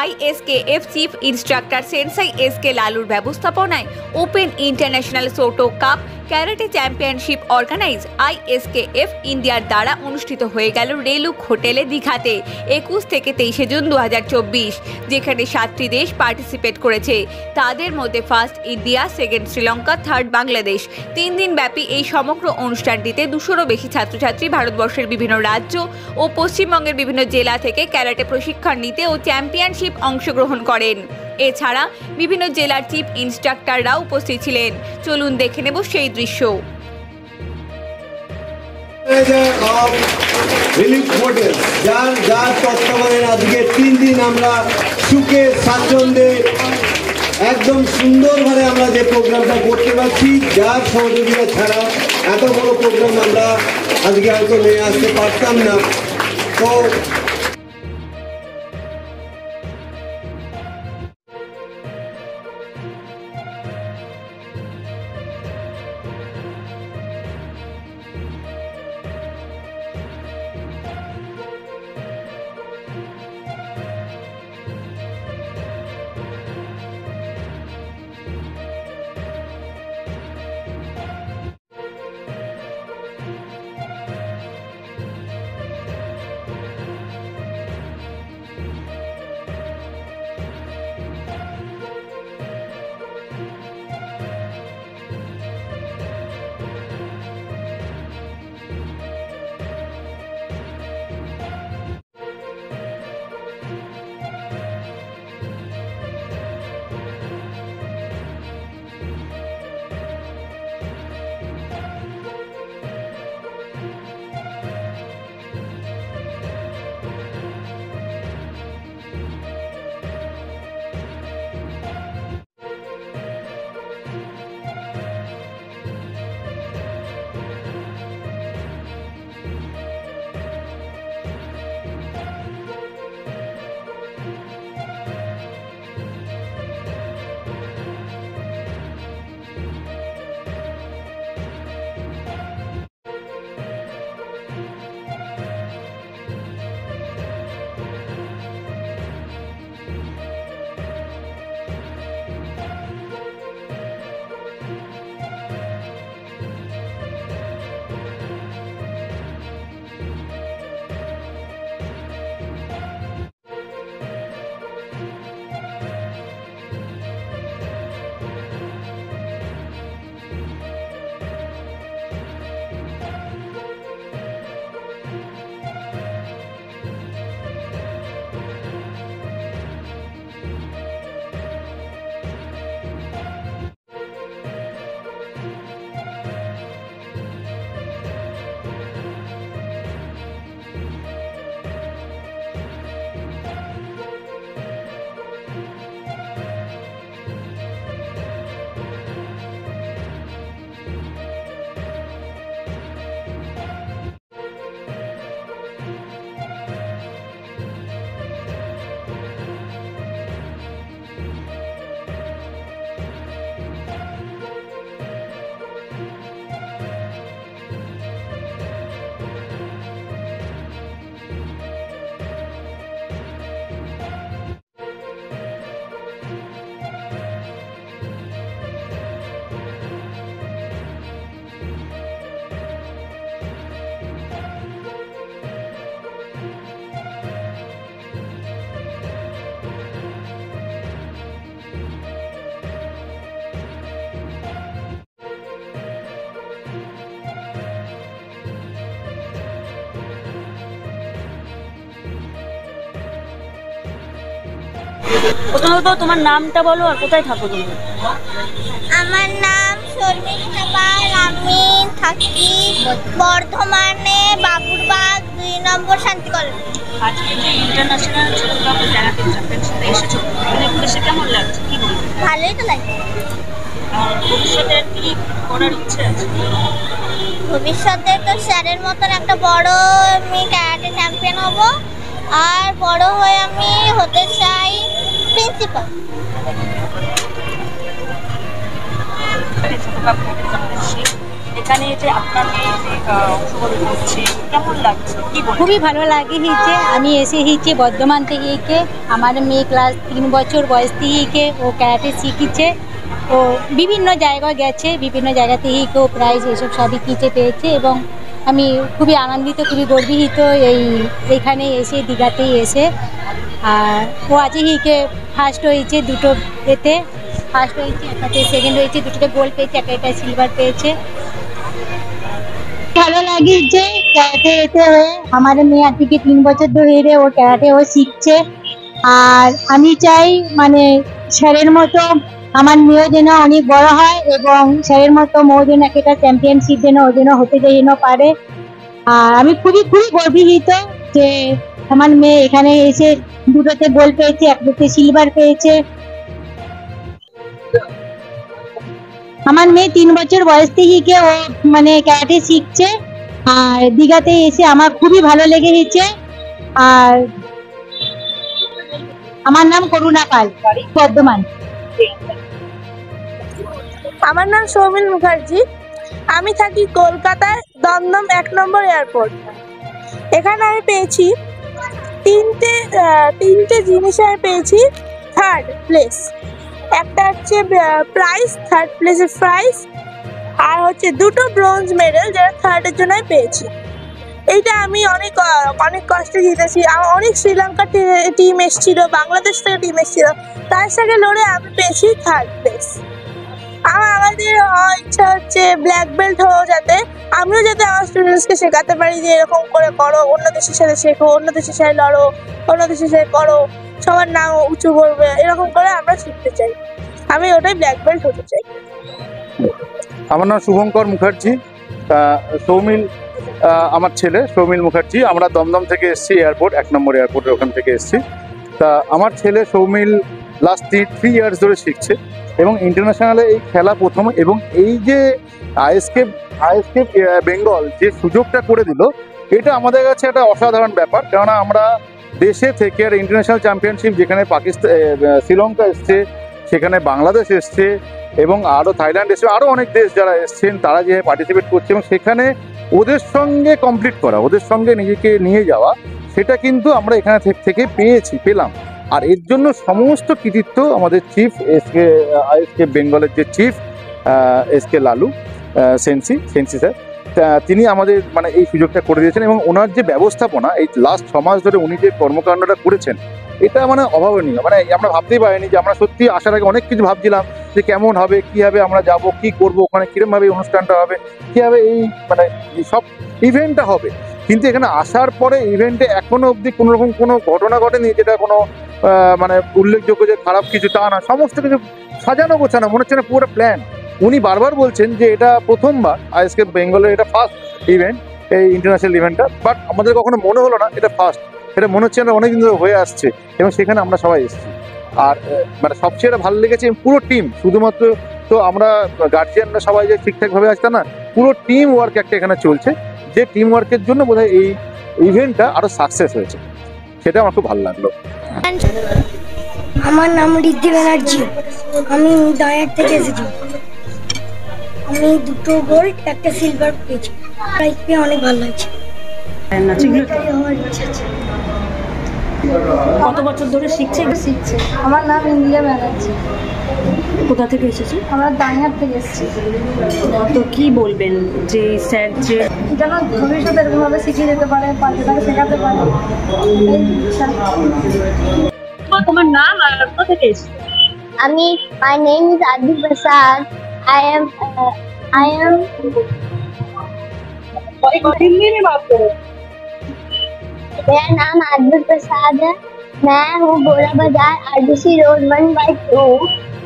ISKF chief instructor sensei SK লালুর ব্যবস্থাপনায় open international Soto cup karate championship organise ISKF ইন্ডিয়ার দ্বারা অনুষ্ঠিত হয়ে গেল রেলুক হোটেলে দীঘাতে 21 থেকে 23 জুন 2024, যেখানে 7টি দেশ পার্টিসিপেট করেছে। তাদের মধ্যে first India, second Sri Lanka, third Bangladesh. 3 দিন ব্যাপী এই সমগ্র অনুষ্ঠানটিতে 200-রও বেশি ছাত্রছাত্রী ভারতবর্ষের বিভিন্ন রাজ্য ও পশ্চিমবঙ্গের বিভিন্ন জেলা থেকে ক্যারাটে প্রশিক্ষণ নিতে ও চ্যাম্পিয়নশিপ অংশগ্রহণ করেন। এছাড়া বিভিন্ন জেলার চিফ ইনস্ট্রাক্টররাও উপস্থিত ছিলেন। চলুন দেখে নেব সেই দৃশ্য। যার তত্ত্বাবধানে আজকে 3 দিন আমরা সুখে স্বাচ্ছন্দ্যে একদম সুন্দরভাবে আমরা যে প্রোগ্রামটা করতে পারছি, যার সহযোগিতা ছাড়া এত বড় প্রোগ্রাম আমরা আজকে হয়তো নিয়ে আসতে পারতাম না। তো প্রথমত তোমার নামটা বলো আর কোথায় থাকো তুমি? আমার নাম শর্মিষ্ঠা পাল, আমি থাকি বর্ধমানে বাবুরবাগ 2 নম্বর শান্তি কলোনি। আজকে যে ইন্টারন্যাশনাল ছোট কাপ ক্যারাটে চ্যাম্পিয়নশিপে এসেছো, এসে কেমন লাগছে? কি বলবো? ভালোই তো লাগছে। আর ভবিষ্যতে কি করার ইচ্ছে আছে? ভবিষ্যতে তো স্যারের মতন একটা বড় আমি ক্যারাটে চ্যাম্পিয়ন হব, আর বড় হয়ে আমি হতে চাই প্রিন্সিপাল। ছোট কাপ ক্যারাটে চ্যাম্পিয়নশিপ এখানে যে আপনার মেয়ে যে অংশগ্রহণ করছে কেমন লাগছে, কি বলবেন? খুবই ভালো লাগে হয়েছে। আমি এসে হয়েছে বর্ধমান থেকে। আমার মেয়ে ক্লাস 3 বছর বয়স থেকে ও ক্যারাটে শিখেছে। ও বিভিন্ন জায়গায় গেছে, বিভিন্ন জায়গা থেকে ও প্রাইজ এসব সবই পেয়েছে এবং আমি খুবই আনন্দিত, খুবই গর্বিত এইখানে এসে, দীঘাতেই এসে। আর ও আজকে হিকে ফার্স্ট হয়েছে, দুটো এতে ফার্স্ট হয়েছে, একটাতে সেকেন্ড হয়েছে, দুটোতে গোল্ড পেয়েছে, একটা সিলভার পেয়েছে। ভালো লাগে যে ক্যারাটে এতে হয়ে আমার মেয়ে আজ থেকে 3 বছর ধরে ও ক্যারাটে ও শিখছে। আর আমি চাই মানে স্যারের মতো আমার মেয়েও যেন অনেক বড় হয় এবং স্যারের মতো মেয়েও যেন একটা চ্যাম্পিয়নশিপ যেন ও যেন হতে যেন পারে। আর আমি খুবই গর্বিত যে আমার মেয়ে এখানে এসে দুটোতে গোল্ড পেয়েছে, একটাতে সিলভার পেয়েছে। আমার মেয়ে 3 বছর বয়স থেকে ও মানে ক্যারাটে শিখছে। আর দীঘাতে এসে আমার খুবই ভালো লেগেছে। আর আমার নাম করুণা পাল, বর্ধমান। আমার নাম সৌমিল মুখার্জি। আমি থাকি কলকাতায়, দমদম 1 নম্বর এয়ারপোর্ট। এখানে আমি পেয়েছি তিনটে জিনিসে আমি পেয়েছি 3rd প্লেস। একটা হচ্ছে প্রাইজ, 3rd প্লেসের প্রাইজ, আর হচ্ছে 2টো ব্রোঞ্জ মেডেল, যেটা 3rd-এর জন্য আমি পেয়েছি। এইটা আমি অনেক কষ্টে জিতেছি। আমার অনেক শ্রীলঙ্কার টিম এসেছিল, বাংলাদেশ থেকে টিম এসেছিল, তার সাথে লড়ে আমি পেয়েছি 3rd প্লেস। আমাদের ইচ্ছা হচ্ছে ব্ল্যাক বেল্ট হওয়া, যাতে আমিও যাতে আমার স্টুডেন্টসকে শেখাতে পারি যে এরকম করে করো, অন্য দেশের সাথে শেখো, অন্য দেশের সাথে লড়ো, অন্য দেশের সাথে করো, সবার নাম উঁচু করবে, এরকম করে আমরা শিখতে চাই। আমি ওটাই ব্ল্যাক বেল্ট হতে চাই। আমার নাম শুভঙ্কর মুখার্জি। সৌমিল আমার ছেলে, সৌমিল মুখার্জি। আমরা দমদম থেকে এসেছি, এয়ারপোর্ট 1 নম্বর এয়ারপোর্টের ওখান থেকে এসেছি। তা আমার ছেলে সৌমিল লাস্ট 3 ইয়ার্স ধরে শিখছে এবং ইন্টারন্যাশনালে এই খেলা প্রথম। এবং এই যে আইএসকে বেঙ্গল যে সুযোগটা করে দিল, এটা আমাদের কাছে একটা অসাধারণ ব্যাপার। কেননা আমরা দেশে থেকে আর ইন্টারন্যাশনাল চ্যাম্পিয়নশিপ, যেখানে পাকিস্তান, শ্রীলঙ্কা এসছে, সেখানে বাংলাদেশ এসছে এবং আরও থাইল্যান্ড এসছে, আরও অনেক দেশ যারা এসছেন তারা যে পার্টিসিপেট করছে এবং সেখানে ওদের সঙ্গে কমপ্লিট করা, ওদের সঙ্গে নিজেকে নিয়ে যাওয়া, সেটা কিন্তু আমরা এখানে থেকে পেলাম। আর এর জন্য সমস্ত কৃতিত্ব আমাদের চিফ আইএসকে বেঙ্গলের যে চিফ এসকে লালু সেন্সি স্যার, তিনি আমাদের মানে এই সুযোগটা করে দিয়েছেন। এবং ওনার যে ব্যবস্থাপনা, এই লাস্ট 6 মাস ধরে উনি যে কর্মকাণ্ডটা করেছেন, এটা মানে অভাবনীয়। মানে আমরা ভাবতেই পারিনি যে, আমরা সত্যি আসার আগে অনেক কিছু ভাবছিলাম যে কেমন হবে, কী হবে, আমরা যাব, কি করব, ওখানে কীরকমভাবে এই অনুষ্ঠানটা হবে, কীভাবে এই মানে সব ইভেন্টটা হবে। কিন্তু এখানে আসার পরে ইভেন্টে এখনো অবধি কোনো রকম কোনো ঘটনা ঘটেনি যেটা কোনো মানে উল্লেখযোগ্য যে খারাপ কিছু, তা না। সমস্ত কিছু সাজানো গোছানো, মনে হচ্ছে না পুরো প্ল্যান। উনি বারবার বলছেন যে এটা প্রথমবার আইএসকে বেঙ্গলের, এটা ফার্স্ট ইভেন্ট, এই ইন্টারন্যাশনাল ইভেন্টটা। বাট আমাদের কখনো মনে হলো না এটা ফার্স্ট, এটা মনে হচ্ছে না অনেকদিন ধরে হয়ে আসছে এবং সেখানে আমরা সবাই এসেছি। আর মানে সবচেয়ে ভালো লেগেছে পুরো টিম, শুধুমাত্র তো আমরা গার্জিয়ানরা সবাই যে ঠিকঠাকভাবে আসছে না, পুরো টিম ওয়ার্ক একটা এখানে চলছে, যে টিম ওয়ার্কের জন্য বোধহয় এই ইভেন্টটা আরও সাকসেস হয়েছে। সেটা আমার খুব ভালো লাগলো। আমার নাম ঋদ্ধি ব্যানার্জি। আমি দাঁড়ার থেকে এসেছি। আমি 2টো গোল্ড, একটা সিলভার পেয়েছি। প্রাইজ পেয়ে অনেক ভালো লাগছে। কত বছর ধরে শিখছে? আমার নাম ইন্দিরা ব্যানার্জি। কোথা থেকে এসেছে? আমরা দাঁড়ার থেকে এসেছি। তো কি বলবেন যে স্যার যে যেন ভবিষ্যতে এরকমভাবে শিখিয়ে যেতে পারে, বাচ্চাটাকে শেখাতে পারে। তোমার নাম আর কোথা থেকে এসেছে? My name is Adit Prasad. I am मेरा नाम अद्भुत प्रसाद है। मैं हूँ गोरा बाजार RDC road 1/2।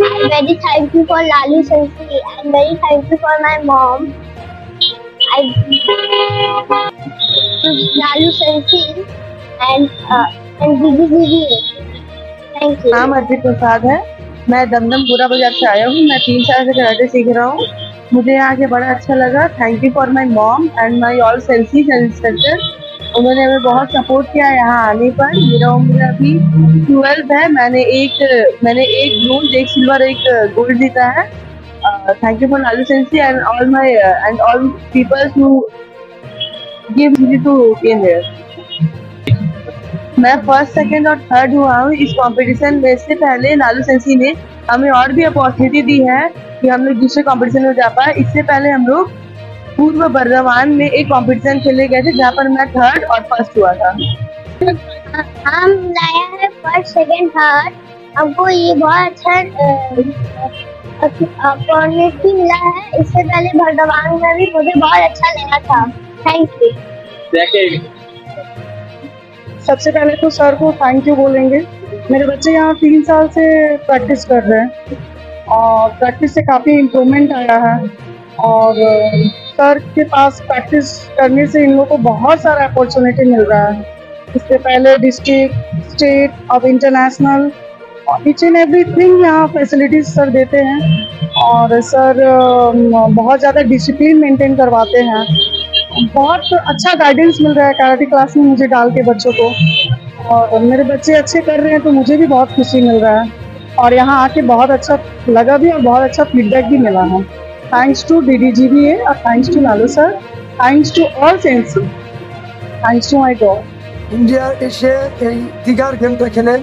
I'm very thankful for Lalu Sensi. I'm very thankful for my mom. Lalu Sensi and Didi. Thank you. नाम अद्भुत प्रसाद है। मैं दमदम गोरा बाजार से आया हूँ। मैं 3 साल से कराटे सीख रहा हूँ। मुझे यहाँ के बड़ा अच्छा लगा। Thank you for my mom and my all senseis and instructor. उन्होंने हमें बहुत सपोर्ट किया यहाँ आने पर। मेरा उम्र अभी 12 है। मैंने एक ब्रोंज, एक सिल्वर, एक गोल्ड जीता है thank you for Lalu Sensei and all people who give me to be here. मैं फर्स्ट सेकंड और थर्ड हुआ हूँ इस कंपटीशन में। से पहले लालू सेंसी ने हमें और भी अपॉर्चुनिटी दी है कि हम लोग दूसरे कंपटीशन में जा पाए। इससे पहले हम लोग पूर्व बर्धमान में एक कंपटीशन खेले गए थे जहाँ पर मैं थर्ड और फर्स्ट हुआ था। हम लाया है फर्स्ट सेकंड थर्ड। हमको ये बहुत अच्छा अपॉर्चुनिटी मिला है। इससे पहले बर्धमान में भी मुझे बहुत अच्छा लगा था। Thank you. सबसे पहले तो सर को थैंक यू बोलेंगे। मेरे बच्चे यहाँ 3 साल से प्रैक्टिस कर रहे हैं और प्रैक्टिस से काफ़ी इम्प्रूवमेंट आया है और सर के पास प्रैक्टिस करने से इन लोगों को बहुत सारा अपॉर्चुनिटी मिल रहा है। इससे पहले डिस्ट्रिक्ट, स्टेट और इंटरनेशनल ईच एंड एवरीथिंग यहाँ फैसिलिटीज सर देते हैं और सर बहुत ज़्यादा डिसिप्लिन मेंटेन करवाते हैं। बहुत अच्छा गाइडेंस मिल रहा है कराटे क्लास में मुझे डाल के बच्चों को और मेरे बच्चे अच्छे कर रहे हैं तो मुझे भी बहुत खुशी मिल रहा है और यहाँ आके बहुत अच्छा लगा भी और बहुत अच्छा फीडबैक भी मिला है। थैंक्स टू DDGBA और thanks to Lalu sir, thanks to all sensei, thanks to my God. India এসে এই দিঘার গেমটা খেলেন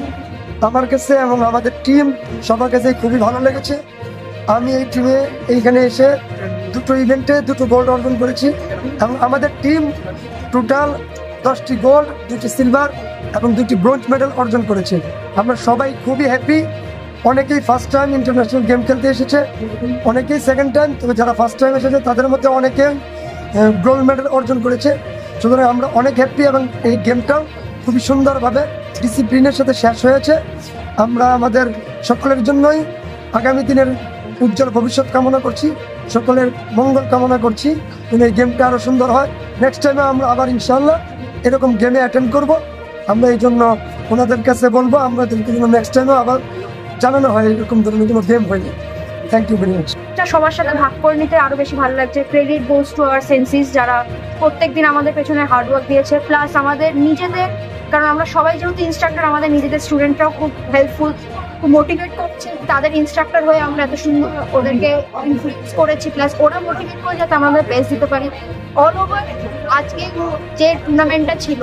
আমার কাছে এবং আমাদের টিম সবার কাছে খুবই ভালো লেগেছে। আমি এই টিমে এইখানে এসে দুটো ইভেন্টে দুটো গোল্ড অর্জন করেছি এবং আমাদের টিম টোটাল 10টি গোল্ড, 2টি সিলভার এবং 2টি ব্রোঞ্জ মেডেল অর্জন করেছে। আমরা সবাই খুবই হ্যাপি। অনেকেই ফার্স্ট টাইম ইন্টারন্যাশনাল গেম খেলতে এসেছে, অনেকেই সেকেন্ড টাইম, তবে যারা ফার্স্ট টাইম এসেছে তাদের মধ্যে অনেকে গোল্ড মেডেল অর্জন করেছে। সুতরাং আমরা অনেক হ্যাপি এবং এই গেমটাও খুবই সুন্দরভাবে ডিসিপ্লিনের সাথে শেষ হয়েছে। আমরা আমাদের সকলের জন্যই আগামী দিনের উজ্জ্বল ভবিষ্যৎ কামনা করছি, সকলের মঙ্গল কামনা করছি। এই গেমটা আরও সুন্দর হয়। নেক্সট টাইমে আমরা আবার ইনশাআল্লাহ এরকম গেমে অ্যাটেন্ড করব। আমরা এই জন্য ওনাদের কাছে বলবো আমাদেরকে যেন নেক্সট টাইমে আবার জানানো হয় এরকম ধরনের কোনো গেম হয়নি। Thank you very much. সবার সাথে ভাগ করে নিতে আরো বেশি ভালো লাগছে। Credit goes to our senseis যারা প্রত্যেকদিন আমাদের পেছনে হার্ডওয়ার্ক দিয়েছে, প্লাস আমাদের নিজেদের, কারণ আমরা সবাই যেহেতু ইনস্ট্রাক্টর, আমাদের নিজেদের স্টুডেন্টরাও খুব হেল্পফুল, খুব মোটিভেট করছে। তাদের ইনস্ট্রাক্টর হয়ে আমরা এত সুন্দর ওদেরকে ইনফ্লুয়েন্স করেছি, প্লাস ওরা মোটিভেট করে যাতে আমাদের বেস্ট দিতে পারি। অল ওভার আজকে যে টুর্নামেন্টটা ছিল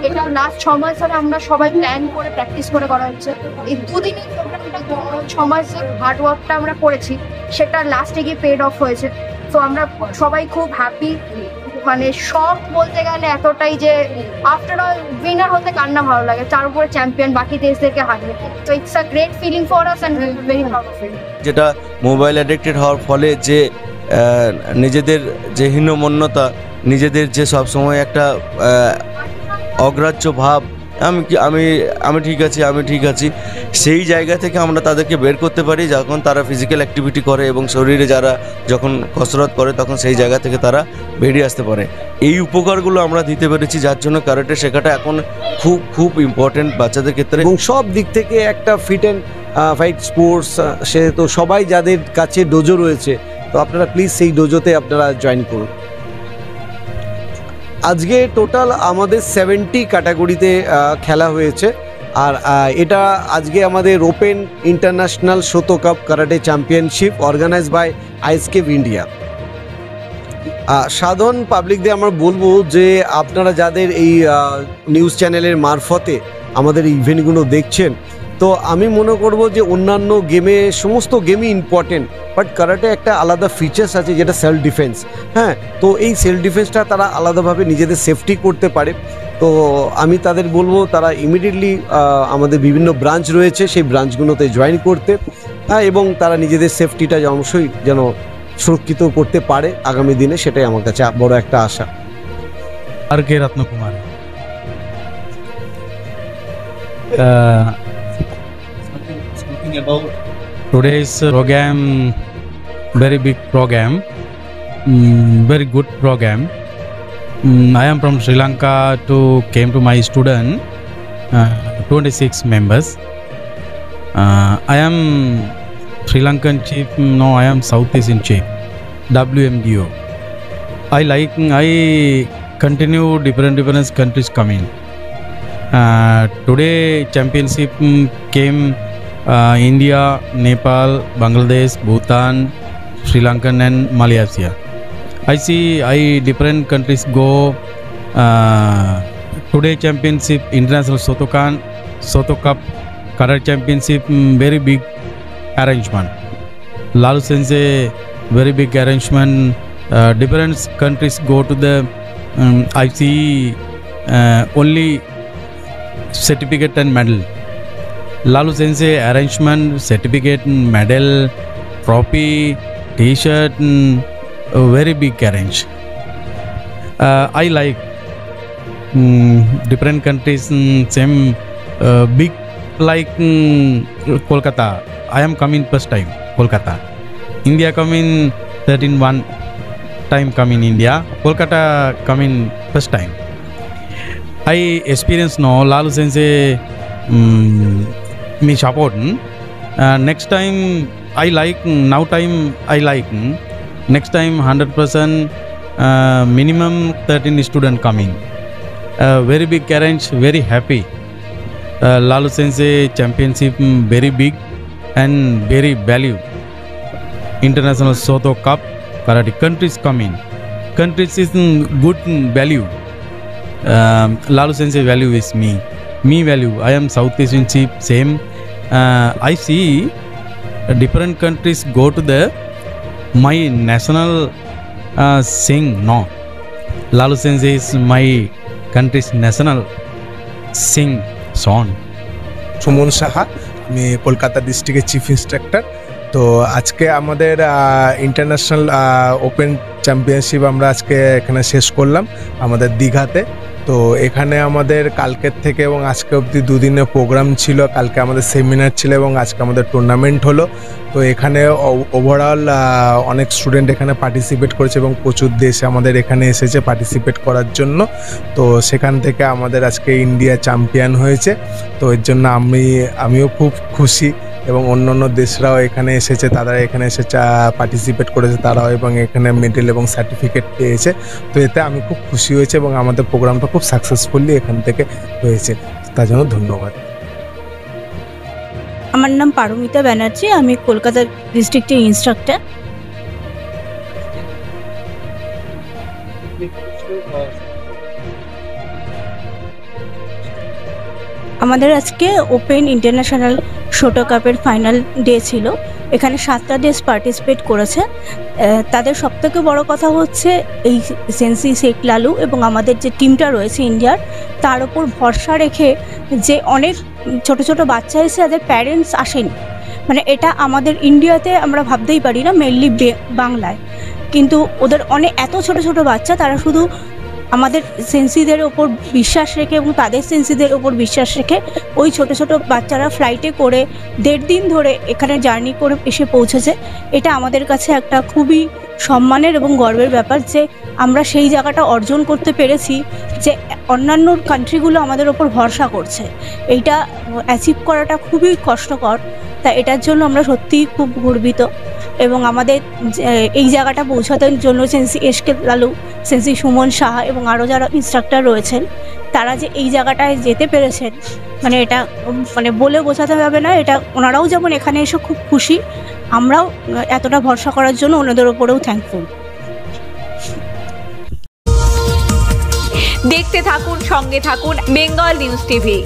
এটা লাস্ট 6 মাস ধরে আমরা সবাই প্ল্যান করে প্র্যাকটিস করে করা হচ্ছে। এই দুদিনের প্রোগ্রামটা 6 মাসের হার্ডওয়ার্কটা আমরা করেছি সেটা লাস্টে গিয়ে পেড অফ হয়েছে। তো আমরা সবাই খুব হ্যাপি। মানে সব বলতে গেলে এতটাই যে আফটার অল উইনার হতে কার না ভালো লাগে, তার উপরে চ্যাম্পিয়ন বাকি দেশদেরকে হারিয়ে। তো it's a great feeling for us and very proud of it. যেটা মোবাইল অ্যাডিক্টেড হওয়ার ফলে যে নিজেদের যে হীনমন্যতা, নিজেদের যে সবসময় একটা অগ্রাহ্য ভাব, আমি ঠিক আছি সেই জায়গা থেকে আমরা তাদেরকে বের করতে পারি যখন তারা ফিজিক্যাল অ্যাক্টিভিটি করে এবং শরীরে যারা যখন কসরত করে তখন সেই জায়গা থেকে তারা বেরিয়ে আসতে পারে। এই উপকারগুলো আমরা দিতে পেরেছি, যার জন্য ক্যারাটে শেখাটা এখন খুব খুব ইম্পর্টেন্ট বাচ্চাদের ক্ষেত্রে। এবং সব দিক থেকে একটা ফিট অ্যান্ড ফাইট স্পোর্টস, সে তো সবাই যাদের কাছে ডোজো রয়েছে, তো আপনারা প্লিজ সেই ডোজোতে আপনারা জয়েন করুন। আজকে টোটাল আমাদের 70 ক্যাটাগরিতে খেলা হয়েছে আর এটা আজকে আমাদের open international Shoto cup karate championship organise by ISK India. সাধারণ পাবলিকদের আমরা বলবো যে আপনারা যাদের এই নিউজ চ্যানেলের মারফতে আমাদের ইভেন্টগুলো দেখছেন, তো আমি মনে করব যে অন্যান্য গেমে সমস্ত গেমই ইম্পর্টেন্ট, বাট কারাটে একটা আলাদা ফিচার্স আছে যেটা সেলফ ডিফেন্স। হ্যাঁ, তো এই সেলফ ডিফেন্সটা তারা আলাদাভাবে নিজেদের সেফটি করতে পারে। তো আমি তাদের বলবো তারা ইমিডিয়েটলি আমাদের বিভিন্ন ব্রাঞ্চ রয়েছে সেই ব্রাঞ্চগুলোতে জয়েন করতে, হ্যাঁ, এবং তারা নিজেদের সেফটিটা অবশ্যই যেন সুরক্ষিত করতে পারে আগামী দিনে, সেটাই আমার কাছে বড় একটা আশা। আর কে Ratnakumar, about today's program, very big program, very good program. I am from Sri Lanka came to my student 26 members. I am Sri Lankan chief, no I am South Asian chief, WMDO. I continue different countries coming. Today championship came India, Nepal, Bangladesh, Bhutan, Sri Lankan and Malaysia. I see different countries go today championship, international Soto Cup, Karate championship, very big arrangement. Lalu Sensei, very big arrangement. Different countries go to the I see only certificate and medal. Lalu Sensei arrangement, certificate, medal, trophy, T-shirt, very big arrange. I like different countries, same big like Kolkata. I am coming first time Kolkata. India coming 13 time coming India. Kolkata coming first time. I experience now Lalu Sensei me support. Next time I like, now time I like. Next time 100% minimum 13 student coming. Very big arrange, very happy. Lalu Sensei championship very big and very value. International Soto Cup Karate countries coming. Countries is good value. Lalu Sensei value is me value. I am South Asian chief, same. I see different countries go to the my national sing. No, Lalu Sensei is my country's national sing song. Suman Saha, আমি কলকাতা ডিস্ট্রিক্টের chief instructor. তো আজকে আমাদের international open championship আমরা আজকে এখানে শেষ করলাম আমাদের দীঘাতে। তো এখানে আমাদের কালকের থেকে এবং আজকে অবধি দুদিনের প্রোগ্রাম ছিল। কালকে আমাদের সেমিনার ছিল এবং আজকে আমাদের টুর্নামেন্ট হলো। তো এখানে ওভারঅল অনেক স্টুডেন্ট এখানে পার্টিসিপেট করেছে এবং প্রচুর দেশ আমাদের এখানে এসেছে পার্টিসিপেট করার জন্য। তো সেখান থেকে আমাদের আজকে ইন্ডিয়া চ্যাম্পিয়ন হয়েছে। তো এর জন্য আমিও খুব খুশি এবং অন্য দেশরাও এখানে এসেছে, তারা এখানে এসে পার্টিসিপেট করেছে তারাও, এবং এখানে মেডেল এবং সার্টিফিকেট পেয়েছে। তো এতে আমি খুব খুশি হয়েছে এবং আমাদের প্রোগ্রামটা খুব সাকসেসফুলি এখান থেকে হয়েছে, তার জন্য ধন্যবাদ। আমার নাম পারমিতা ব্যানার্জি, আমি কলকাতা ডিস্ট্রিক্টের ইনস্ট্রাক্টর। আমাদের আজকে ওপেন ইন্টারন্যাশনাল শোটো কাপের ফাইনাল ডে ছিল। এখানে 7টা দেশ পার্টিসিপেট করেছে। তাদের সবথেকে বড় কথা হচ্ছে এই সেন্সি শেখ লালু এবং আমাদের যে টিমটা রয়েছে ইন্ডিয়ার, তার ওপর ভরসা রেখে যে অনেক ছোট ছোট বাচ্চা এসে তাদের প্যারেন্টস আসেনি, মানে এটা আমাদের ইন্ডিয়াতে আমরা ভাবতেই পারি না, মেনলি বাংলায়। কিন্তু ওদের এত ছোট ছোট বাচ্চা, তারা শুধু আমাদের সেন্সিদের ওপর বিশ্বাস রেখে এবং তাদের সেন্সিদের ওপর বিশ্বাস রেখে ওই ছোট ছোট বাচ্চারা ফ্লাইটে করে 1.5 দিন ধরে এখানে জার্নি করে এসে পৌঁছেছে। এটা আমাদের কাছে একটা খুবই সম্মানের এবং গর্বের ব্যাপার যে আমরা সেই জায়গাটা অর্জন করতে পেরেছি, যে অন্যান্য কান্ট্রিগুলো আমাদের ওপর ভরসা করছে। এইটা অ্যাচিভ করাটা খুবই কষ্টকর, তা এটার জন্য আমরা সত্যিই খুব গর্বিত। এবং আমাদের এই জায়গাটা পৌঁছানোর জন্য সেন্সি এসকে লালু, সেন্সি সুমন সাহা এবং আরও যারা ইনস্ট্রাক্টর রয়েছেন, তারা যে এই জায়গাটায় যেতে পেরেছেন, মানে এটা মানে বলে বোঝাতে হবে না। এটা ওনারাও যেমন এখানে এসে খুব খুশি, আমরাও এতটা ভরসা করার জন্য ওনাদের ওপরেও থ্যাঙ্কফুল। দেখতে থাকুন, সঙ্গে থাকুন বেঙ্গল নিউজ টিভি।